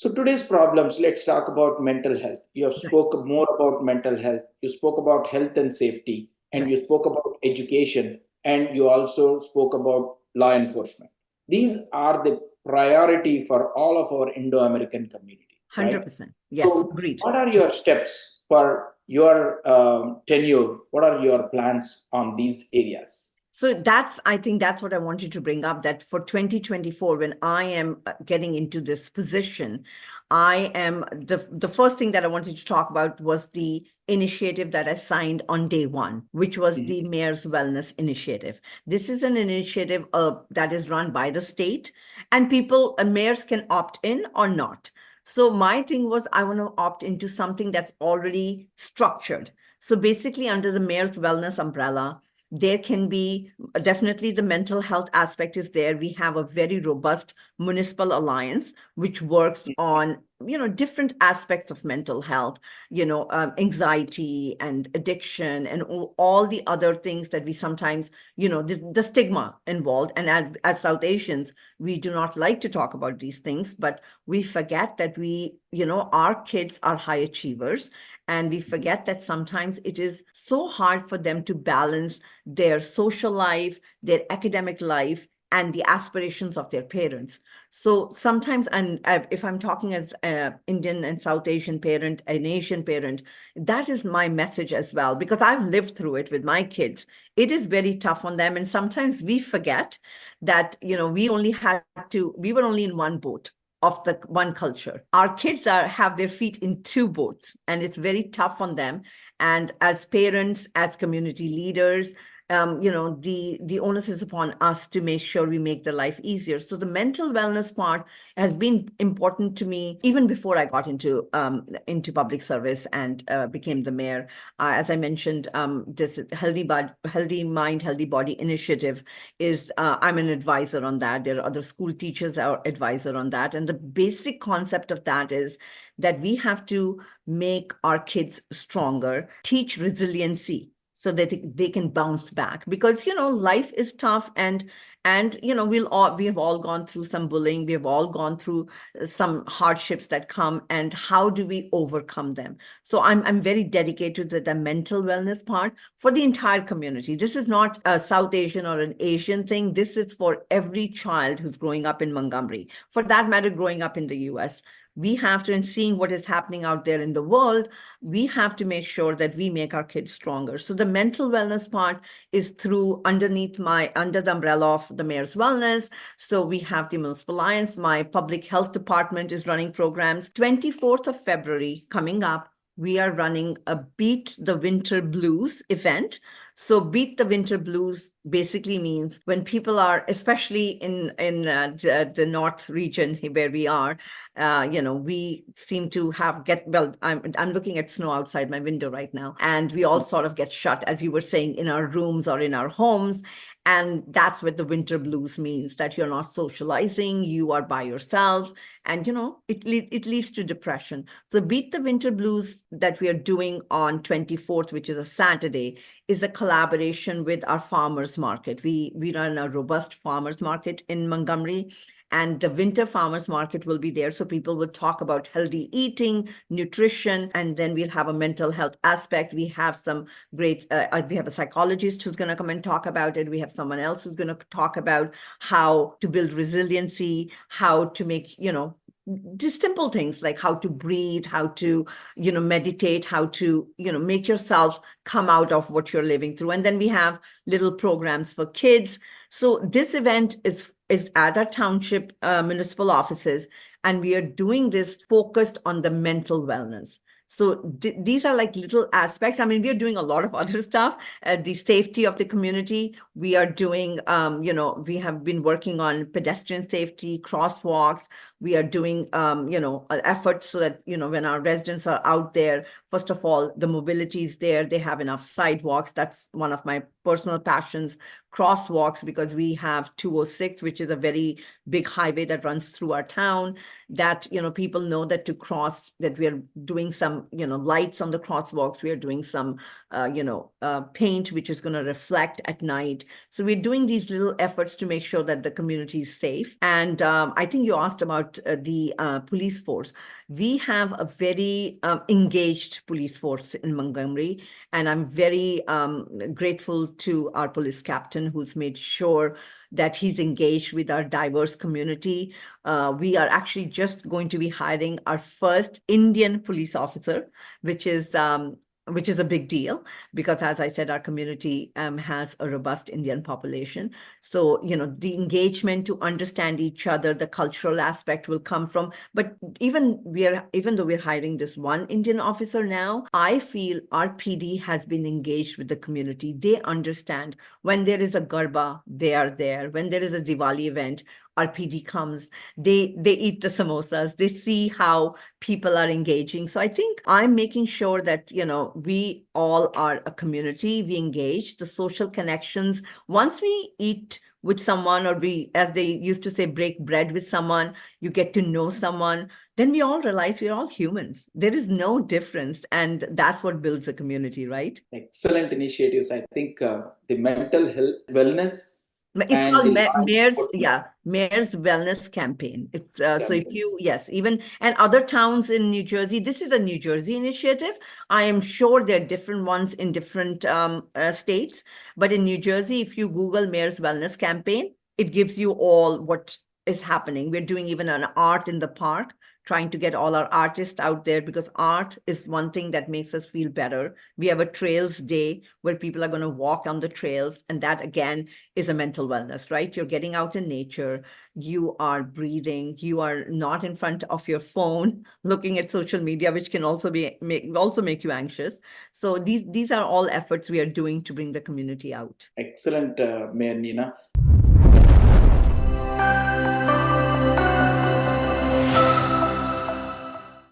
So today's problems, let's talk about mental health. You have Right. spoke more about mental health. You spoke about health and safety, and you Right. spoke about education, and you also spoke about law enforcement. These are the priority for all of our Indo-American community, right? 100%. Yes, So, agreed. what are your steps for your tenure? What are your plans on these areas? So I think that's what I wanted to bring up, that for 2024, when I am getting into this position, I am the first thing that I wanted to talk about was the initiative that I signed on day one, which was Mhm. the Mayor's Wellness Initiative. This is an initiative that is run by the state, and mayors can opt in or not. So my thing was, I want to opt into something that's already structured. So basically, under the Mayor's Wellness umbrella, there can be definitely the mental health aspect is there. We have a very robust municipal alliance which works on different aspects of mental health, anxiety and addiction and all the other things that we sometimes, the stigma involved. And as South Asians, we do not like to talk about these things, but we forget that our kids are high achievers, and we forget that sometimes it is so hard for them to balance their social life, their academic life, and the aspirations of their parents. So sometimes, and if I'm talking as an Indian and South Asian parent, an Asian parent, that is my message as well, because I've lived through it with my kids. It is very tough on them. And sometimes we forget that, we were only in one boat of the one culture. Our kids have their feet in two boats, and it's very tough on them. And as parents, as community leaders, the onus is upon us to make sure we make their life easier. So the mental wellness part has been important to me even before I got into public service and became the mayor. As I mentioned, this healthy mind, healthy body initiative is I'm an advisor on that. There are other school teachers that are advisor on that, and the basic concept of that is that we have to make our kids stronger, teach resiliency so that they can bounce back, because life is tough, and we have all gone through some bullying, we have all gone through some hardships that come, and how do we overcome them? So I'm very dedicated to the mental wellness part for the entire community. This is not a South Asian or an Asian thing. This is for every child who's growing up in Montgomery, for that matter, growing up in the US. We have to, and seeing what is happening out there in the world, we have to make sure that we make our kids stronger. So the mental wellness part is through under the umbrella of the Mayor's Wellness. So we have the Municipal Alliance. My public health department is running programs. 24th of February coming up, we are running a Beat the Winter Blues event. So Beat the Winter Blues basically means when people are, especially in the North region where we are, we seem to I'm looking at snow outside my window right now, and we all sort of get shut, as you were saying, in our rooms or in our homes. And that's what the winter blues means, that you're not socializing, you are by yourself, and it leads to depression. So Beat the Winter Blues that we are doing on 24th, which is a Saturday, is a collaboration with our farmers market. We run a robust farmers market in Montgomery, and the winter farmers market will be there. So people will talk about healthy eating, nutrition, and then we'll have a mental health aspect. We have some great, we have a psychologist who's going to come and talk about it. We have someone else who's going to talk about how to build resiliency, how to make, just simple things like how to breathe, how to, meditate, how to, make yourself come out of what you're living through. And then we have little programs for kids. So this event is at our township municipal offices, and we are doing this focused on the mental wellness. So these are like little aspects. I mean, we are doing a lot of other stuff. The safety of the community. We are doing, we have been working on pedestrian safety, crosswalks. We are doing, efforts so that, when our residents are out there, first of all, the mobility is there. They have enough sidewalks. That's one of my personal passions. Crosswalks, because we have 206, which is a very big highway that runs through our town, that people know that to cross, that we are doing some lights on the crosswalks. We are doing some paint which is going to reflect at night. So we're doing these little efforts to make sure that the community is safe. And I think you asked about about the police force. We have a very engaged police force in Montgomery, and I'm very grateful to our police captain who's made sure that he's engaged with our diverse community. We are actually just going to be hiring our first Indian police officer, which is a big deal because, as I said, our community has a robust Indian population. So, the engagement to understand each other, the cultural aspect will come from. But even though we're hiring this one Indian officer now, I feel our PD has been engaged with the community. They understand when there is a Garba, they are there. When there is a Diwali event, our PD comes, they eat the samosas, they see how people are engaging. So I think I'm making sure that, we all are a community, we engage the social connections. Once we eat with someone, or we, as they used to say, break bread with someone, you get to know someone, then we all realize we're all humans. There is no difference. And that's what builds a community, right? Excellent initiatives. I think the mental health, wellness, It's and called the law enforcement Mayor's Wellness Campaign. It's so if campaign. yes, even and other towns in New Jersey. This is a New Jersey initiative. I am sure there are different ones in different states, but in New Jersey, if you Google Mayor's Wellness Campaign, it gives you all what is happening. We're doing even an art in the park, trying to get all our artists out there because art is one thing that makes us feel better. We have a trails day where people are going to walk on the trails, and that again is a mental wellness, right? You're getting out in nature, you are breathing, you are not in front of your phone looking at social media, which can also make you anxious. So these are all efforts we are doing to bring the community out. Excellent, Mayor Neena.